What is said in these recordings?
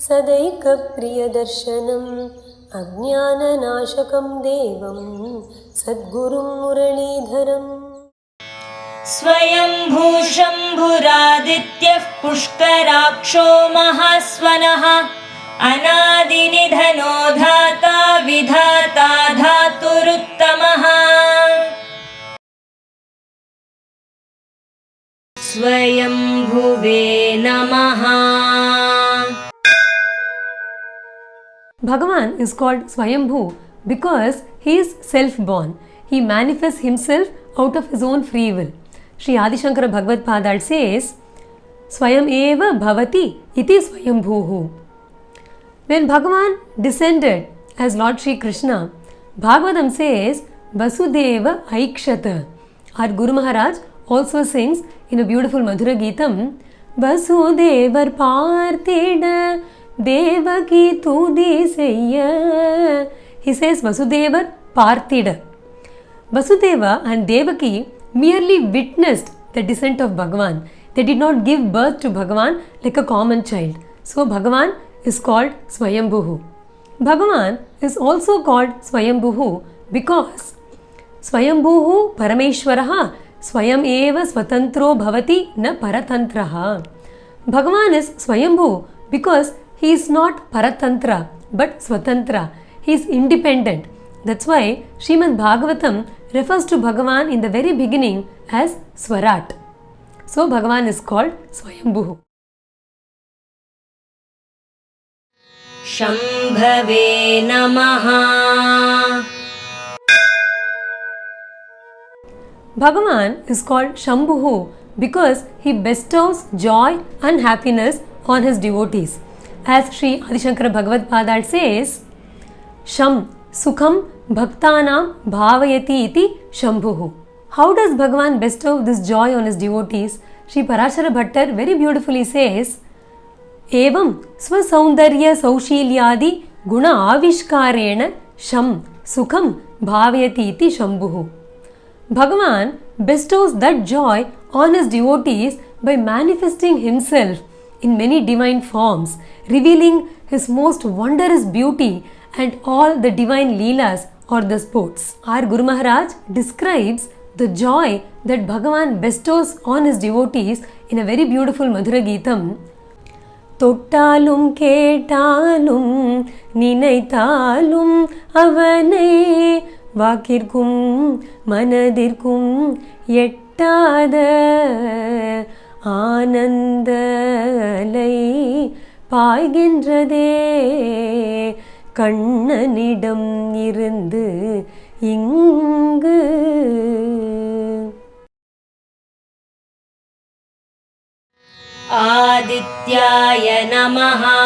सदैकप्रियदर्शनम् अज्ञाननाशकं देवं सद्गुरुं मुरलीधरम्। स्वयंभू शम्भुरादित्यः पुष्कराक्षो महास्वनः अनादिनिधनो धाता विधाता धातुरुत्तमः। स्वयंभुवे नमः। Bhagavan is called Swayambhu because he is self-born. He manifests himself out of his own free will. Sri Adi Shankara Bhagavad Padal says, Swayam eva bhavati iti Swayambhuhu. When Bhagavan descended as Lord Shri Krishna, Bhagavatam says, Vasudeva Aikshata. Our Guru Maharaj also sings in a beautiful Madhura Geetam, Vasudevar Partida Devaki Tudi Seyya. He says Vasudevar Partida. Vasudeva and Devaki merely witnessed the descent of Bhagavan. They did not give birth to Bhagavan like a common child. So Bhagavan is called Swayambhuhu. Bhagavan is also called Swayambhuhu because Swayambhuhu Parameshwaraha Swayam eva Swatantro Bhavati na Paratantraha. Bhagavan is Swayambhu because he is not Paratantra but Swatantra. He is independent. That's why Srimad Bhagavatam refers to Bhagavan in the very beginning as Swarat. So Bhagavan is called Swayambhuhu. Shambhave Namaha. Bhagavan is called Shambhuhu because he bestows joy and happiness on his devotees. As Sri Adi Shankara Bhagavad Padal says, Sham Sukham Bhaktanam Bhavayati iti Shambhuhu. How does Bhagavan bestow this joy on his devotees? Sri Parashara Bhattar very beautifully says, Evam Swasaundarya Saushilyadi Guna Avishkarena Sham Sukham Bhavayati iti Shambhuhu. Bhagavan bestows that joy on his devotees by manifesting himself in many divine forms, revealing his most wondrous beauty and all the divine leelas or the sports. Our Guru Maharaj describes the joy that Bhagavan bestows on his devotees in a very beautiful Madhura Geetam. தொட்டாலும் கேட்டாலும் நினைத்தாலும் அவனை வாக்கிற்கும் மனதிற்கும் எட்டாத ஆனந்தலை பாய்கின்றதே கண்ணனிடம் இருந்து இங்கு. Adityaya Namaha.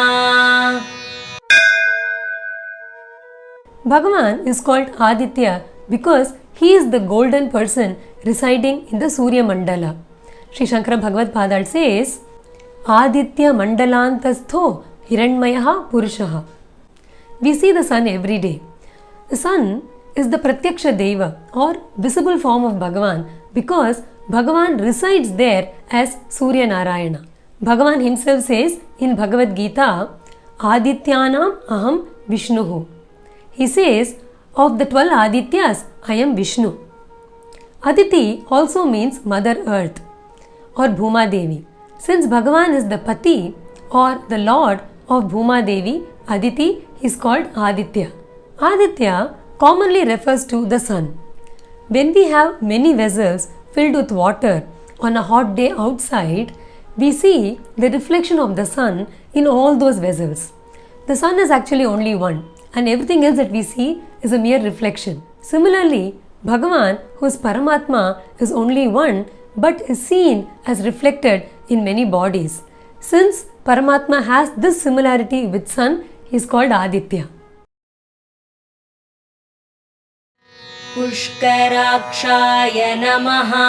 Bhagavan is called Aditya because he is the golden person residing in the Surya Mandala. Sri Shankara Bhagavad Padal says, Aditya Mandalantastho Hiranmayaha Purushaha. We see the sun every day. The sun is the Pratyaksha Deva or visible form of Bhagavan because Bhagavan resides there as Surya Narayana. Bhagavan himself says in Bhagavad Gita, Adityanam Aham Vishnuhu. He says, of the 12 Adityas, I am Vishnu. Aditi also means Mother Earth or Bhuma Devi. Since Bhagavan is the Pati or the Lord of Bhuma Devi, Aditi is called Aditya. Aditya commonly refers to the sun. When we have many vessels filled with water on a hot day outside, we see the reflection of the sun in all those vessels. The sun is actually only one, and everything else that we see is a mere reflection. Similarly, Bhagavan, who is Paramatma, is only one but is seen as reflected in many bodies. Since Paramatma has this similarity with sun, he is called Aditya. Pushkarakshaya Namaha.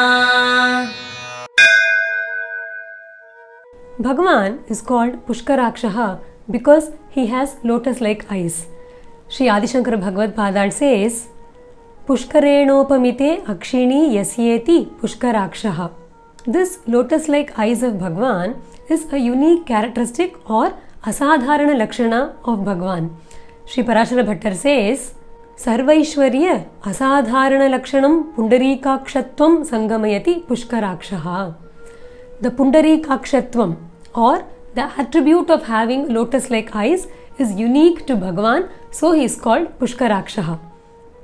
Bhagavan is called Pushkarakshaha because he has lotus-like eyes. Sri Adi Shankara Bhagavad Padal says, Pushkarenopamite akshini yasyeti Pushkarakshaha. This lotus-like eyes of Bhagavan is a unique characteristic or asadharana lakshana of Bhagwan. Sri Parashara Bhattar says, Sarvaishwarya asadharana lakshanam pundarikakshatvam sangamayati pushkarakshaha. The pundarikakshatvam, or the attribute of having lotus-like eyes, is unique to Bhagwan, so he is called Pushkarakshaha.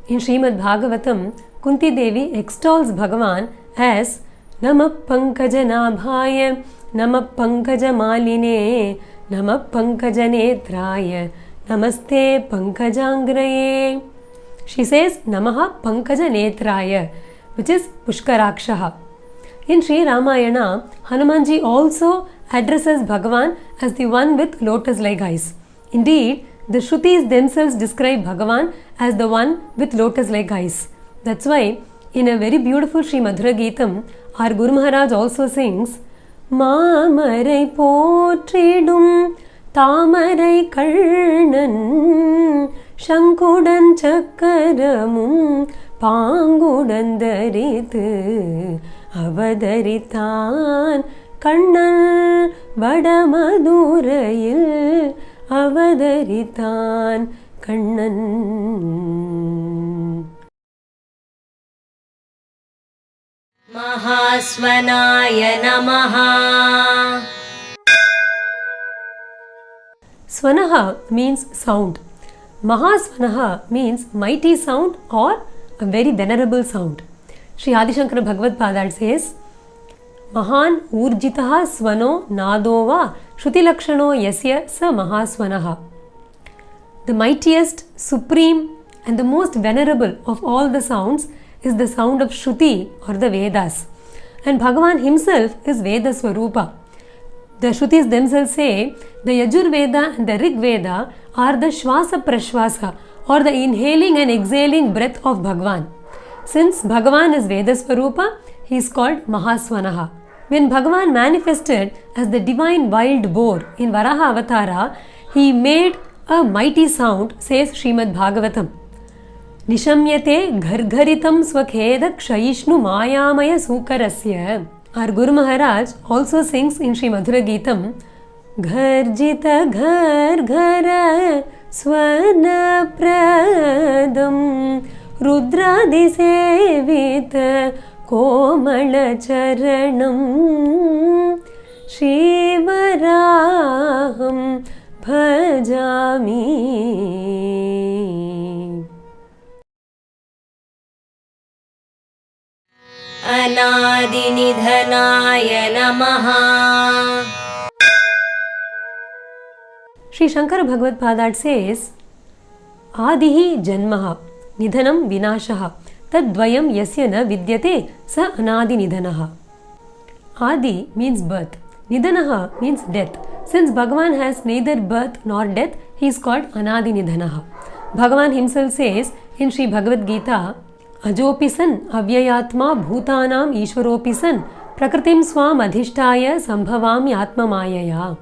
In Srimad Bhagavatam, Kunti Devi extols Bhagavan as Namah Pankaja Nabhaya, Namah Pankaja Maline, Namah Pankaja Netraya, Namaste Pankajangraye. She says Namaha Pankaja Netraya, which is Pushkarakshaha. In Sri Ramayana, Hanumanji also addresses Bhagavan as the one with lotus-like eyes. Indeed, the Shrutis themselves describe Bhagavan as the one with lotus-like eyes. That's why, in a very beautiful Sri Madhura Geetam, our Guru Maharaj also sings, Mamarai potridum Tamarai Karnan Shankudan Chakaramum Pangudan Darithu Avadaritan Kannan Vadamadurayil Avadaritan Kannan. Mahasvanaya Namaha. Swanaha means sound. Mahaswanaha means mighty sound or a very venerable sound. Sri Adi Shankara Bhagavad Padal says, Mahan urjitaha swano nadova shrutilakshano yasya sa mahaswanaha. The mightiest, supreme and the most venerable of all the sounds is the sound of Shruti or the Vedas. And Bhagavan himself is Veda Swarupa. The Shrutis themselves say the Yajur Veda and the Rig Veda are the Shvasa Prashvasa or the inhaling and exhaling breath of Bhagavan. Since Bhagavan is Veda Swarupa, he is called Mahaswanaha. When Bhagavan manifested as the divine wild boar in Varaha Avatara, he made a mighty sound, says Srimad Bhagavatam. Nishamyate ghargharitam swakheda kshayishnu mayamaya sukarasya. Our Guru Maharaj also sings in Sri Madhura Geetam, Gharjita gharghara swana pradam Rudradi sevita komala charanam Shivaraham bhajami. Anadinidhanaya Namaha. Sri Shankara Bhagavad Padad says, Adihi Janmaha Nidhanam Vinashaha Tadvayam Yasya na Vidyate Sa Anadi Nidhanaha. Adi means birth. Nidhanaha means death. Since Bhagavan has neither birth nor death, he is called Anadi Nidhanaha. Bhagavan himself says in Sri Bhagavad Gita, Ajopisan avyayatma bhutanam ishwaropisan prakritim swam adhishtaya sambhavami atma mayaya.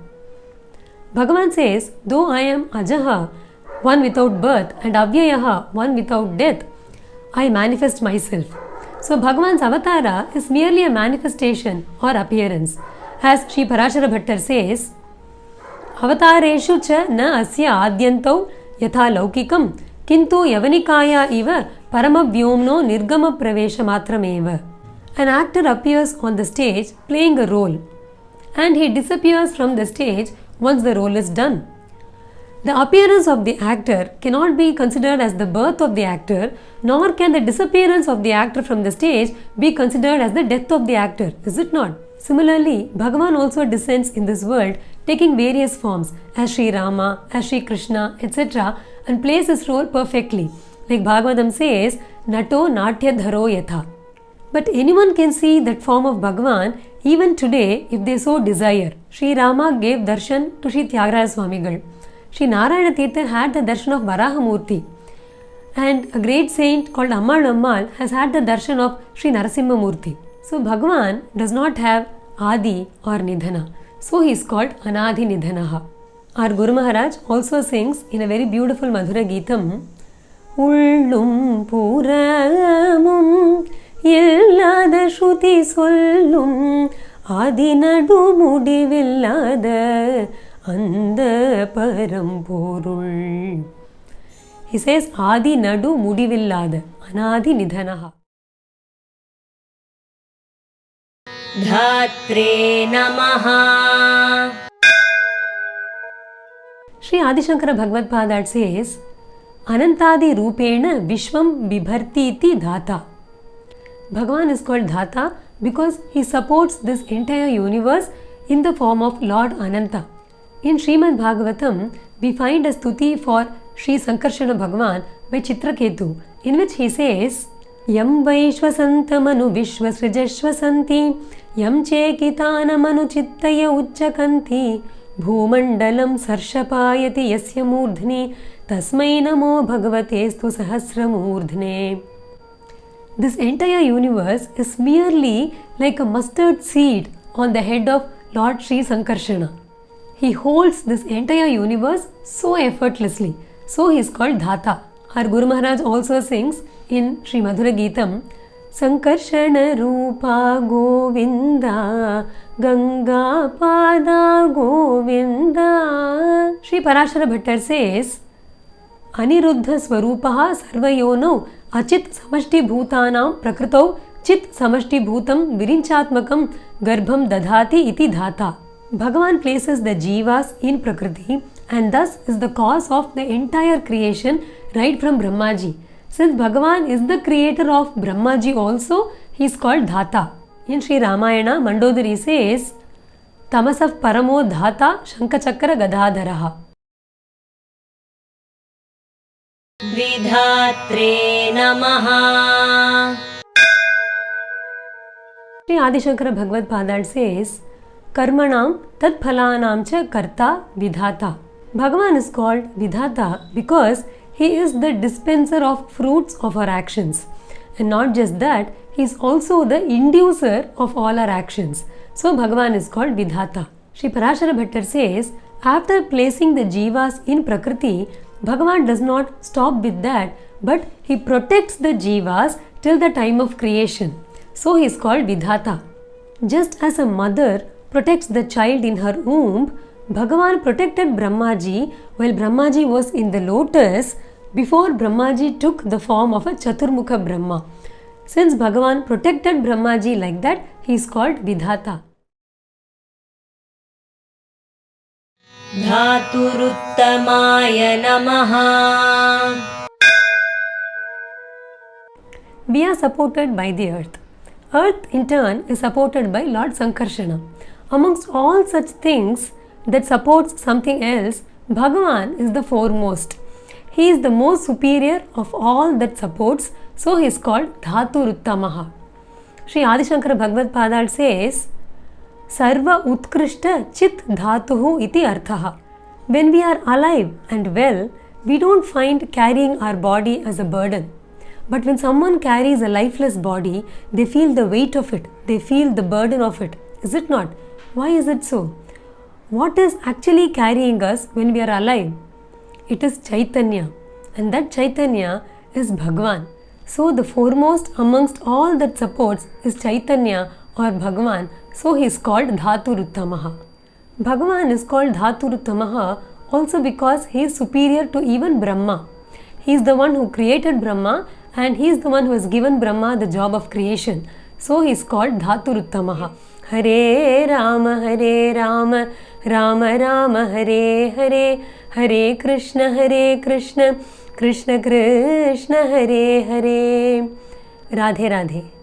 Bhagavan says, though I am Ajaha, one without birth, and Avyayaha, one without death, I manifest myself. So Bhagavan's avatara is merely a manifestation or appearance. As Sri Parashara Bhattar says, Avatareshu cha na asya adyantau yatha laukikam Kintu yavanikaya iva paramavyomno nirgama pravesha matrameva. An actor appears on the stage playing a role and he disappears from the stage once the role is done. The appearance of the actor cannot be considered as the birth of the actor, nor can the disappearance of the actor from the stage be considered as the death of the actor, is it not? Similarly, Bhagavan also descends in this world taking various forms as Sri Rama, as Sri Krishna, etc. and plays his role perfectly. Like Bhagavatam says, Nato Natya Dharo Yatha. But anyone can see that form of Bhagavan even today if they so desire. Sri Rama gave darshan to Sri Tyagaraja Swamigal. Sri Narayana Tirtha had the darshan of Varahamurti. And a great saint called Ammal Ammal has had the darshan of Sri Narasimha Murti. So Bhagavan does not have Adi or Nidhana. So he is called Anadi Nidhanaha. Our Guru Maharaj also sings in a very beautiful Madhura Geetam, Ullum Puramum Illada Shruti Sollum Adi Nadu Mudivillada அந்த பரம்பொருள். He says ஆதி நடு முடிவில்லாத அநாதி நிதனஹா. धात्रे नमः. Sri Adi Shankara Bhagavad Padad says Anantadi Rupena Vishwam Bibharti iti Dhata. Bhagavan is called Dhata because he supports this entire universe in the form of Lord Ananta. In Srimad Bhagavatam, we find a stuti for Sri Sankarshana Bhagavan by Chitraketu, in which he says, Yam Vaishwasantamanu Vishwasrijashwasanti Yam Chekitanamanu Chittaya Uchchakanti Bhumandalam Sarshapayati Yasya Murdhni Tasmai Namo Bhagavatestu Sahasramurdhne. This entire universe is merely like a mustard seed on the head of Lord Sri Sankarshana. He holds this entire universe so effortlessly. So he is called Dhata. Our Guru Maharaj also sings in Sri Madhura Geetam, Sankarshana Rupa Govinda Ganga Pada Govinda. Sri Parashara Bhattar says, Aniruddha Swarupaha Sarvayono Achit Samashti Bhutanam Prakritau Chit Samashti Bhutam Virinchatmakam Garbham Dadhati iti Dhata. Bhagavan places the jivas in Prakriti and thus is the cause of the entire creation right from Brahmaji. Since Bhagavan is the creator of Brahmaji also, he is called Dhata. In Sri Ramayana, Mandodari says, Tamasaf Paramo Dhata Shankachakra Gadadharaha. विधात्रे नमः. Sri Adi Shankara Bhagavad Padad says, Karmanam tad phalanam cha karta vidhata. Bhagavan is called Vidhata because he is the dispenser of fruits of our actions. And not just that, he is also the inducer of all our actions. So Bhagavan is called Vidhata. Sri Parashara Bhattar says, after placing the jivas in Prakriti, Bhagavan does not stop with that, but he protects the jivas till the time of creation. So he is called Vidhata. Just as a mother protects the child in her womb, Bhagavan protected Brahmaji while Brahmaji was in the lotus before Brahmaji took the form of a Chaturmukha Brahma. Since Bhagavan protected Brahmaji like that, he is called Vidhata. धातुरुत्तमाय नमः. We are supported by the earth. Earth in turn is supported by Lord Sankarshana. Amongst all such things that supports something else, Bhagavan is the foremost. He is the most superior of all that supports, so he is called Dhaturuttamaha. Sri Adi Shankara Bhagavad Padad says, Sarva Utkrishta Chit Dhatuhu iti Arthaha. When we are alive and well, we don't find carrying our body as a burden. But when someone carries a lifeless body, they feel the weight of it, they feel the burden of it. Is it not? Why is it so? What is actually carrying us when we are alive? It is Chaitanya, and that Chaitanya is Bhagavan. So the foremost amongst all that supports is Chaitanya or Bhagavan. So he is called Dhaturuttamaha. Bhagavan is called Dhaturuttamaha also because he is superior to even Brahma. He is the one who created Brahma and he is the one who has given Brahma the job of creation. So he is called Dhaturuttamaha. Hare Rama, Rama Rama, Hare Hare, Hare Krishna, Krishna Krishna, Hare Hare. Radhe Radhe.